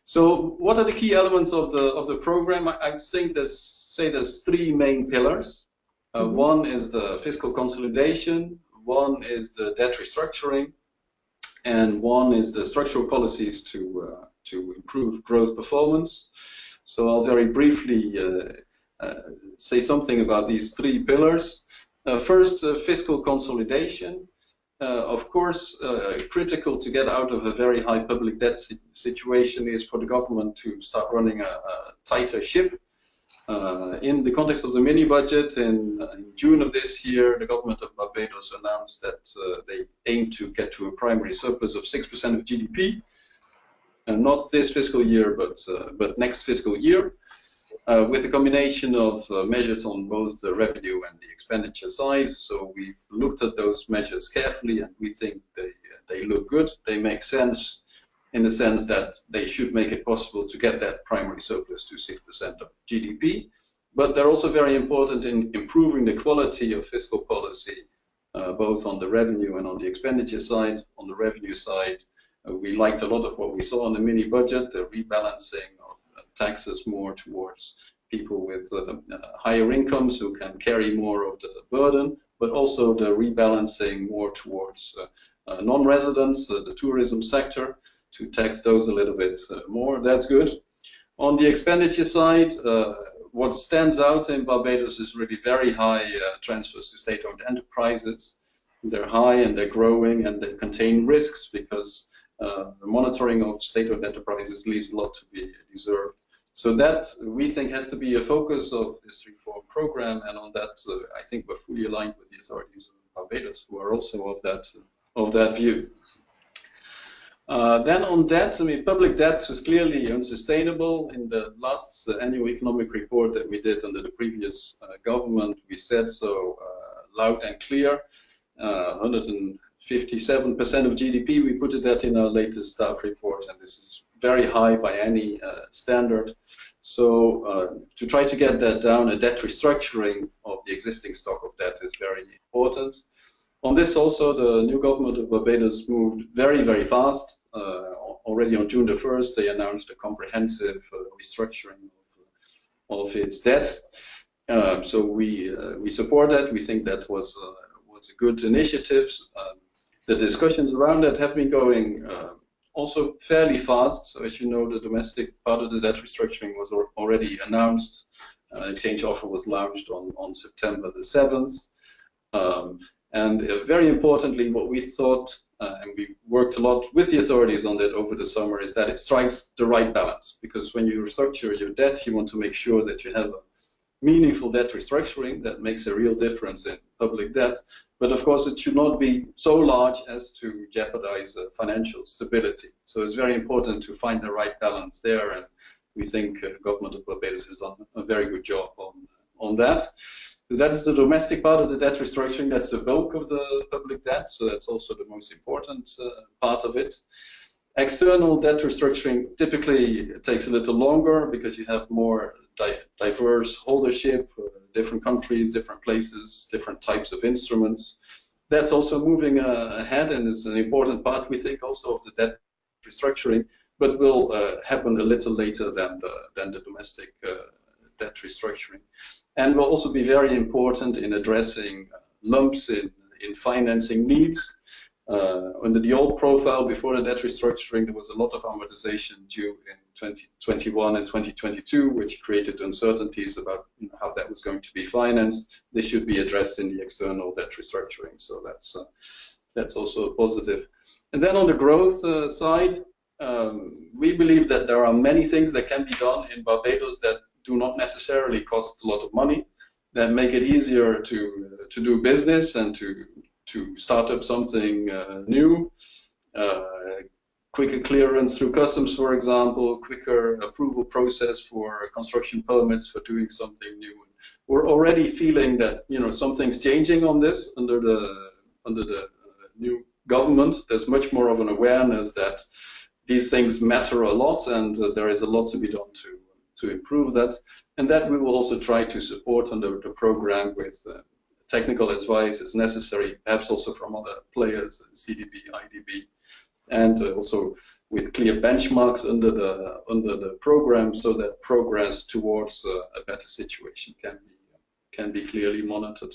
So what are the key elements of the program? I think there's three main pillars. One is the fiscal consolidation, one is the debt restructuring, and one is the structural policies to improve growth performance. So I'll very briefly say something about these three pillars. First, fiscal consolidation. Of course, critical to get out of a very high public debt situation is for the government to start running a tighter ship. In the context of the mini budget, in June of this year, the government of Barbados announced that they aim to get to a primary surplus of 6% of GDP, and not this fiscal year, but next fiscal year, with a combination of measures on both the revenue and the expenditure side. So we've looked at those measures carefully, and we think they look good. They make sense in the sense that they should make it possible to get that primary surplus to 6% of GDP. But they're also very important in improving the quality of fiscal policy, both on the revenue and on the expenditure side. On the revenue side, we liked a lot of what we saw in the mini budget, the rebalancing of taxes more towards people with higher incomes who can carry more of the burden, but also the rebalancing more towards non-residents, the tourism sector, to tax those a little bit more. That's good. On the expenditure side, what stands out in Barbados is really very high transfers to state-owned enterprises. They're high and they're growing, and they contain risks because the monitoring of state-owned enterprises leaves a lot to be deserved. So that, we think, has to be a focus of this reform program, and on that, I think we're fully aligned with the authorities of Barbados, who are also of that view. Then on debt, I mean, public debt was clearly unsustainable. In the last annual economic report that we did under the previous government, we said so loud and clear. 157% of GDP, we put that in our latest staff report, and this is very high by any standard. So to try to get that down, a debt restructuring of the existing stock of debt is very important. On this also, the new government of Barbados moved very, very fast. Already on June the 1st, they announced a comprehensive restructuring of its debt. So we support that. We think that was a good initiative. The discussions around that have been going also fairly fast. So as you know, the domestic part of the debt restructuring was already announced. Exchange offer was launched on September the 7th. And very importantly, what we thought, and we worked a lot with the authorities on that over the summer, is that it strikes the right balance. Because when you restructure your debt, you want to make sure that you have a meaningful debt restructuring that makes a real difference in public debt. But of course, it should not be so large as to jeopardize financial stability. So it's very important to find the right balance there, and we think the government of Barbados has done a very good job on that. So that is the domestic part of the debt restructuring. That's the bulk of the public debt, so that's also the most important part of it. External debt restructuring typically takes a little longer because you have more diverse holdership, different countries, different places, different types of instruments. That's also moving ahead, and is an important part, we think, also of the debt restructuring, but will happen a little later than the domestic debt restructuring, and will also be very important in addressing lumps in financing needs. Under the old profile, before the debt restructuring, there was a lot of amortization due in 2021 and 2022, which created uncertainties about how that was going to be financed. This should be addressed in the external debt restructuring, so that's also a positive. And then on the growth side, we believe that there are many things that can be done in Barbados that do not necessarily cost a lot of money, that make it easier to do business and to start up something new. Quicker clearance through customs, for example, quicker approval process for construction permits for doing something new. We're already feeling that something's changing on this under the new government. There's much more of an awareness that these things matter a lot, and there is a lot to be done to improve that. And that we will also try to support under the program with technical advice as necessary, perhaps also from other players, CDB, IDB, and also with clear benchmarks under the program, so that progress towards a better situation can be clearly monitored.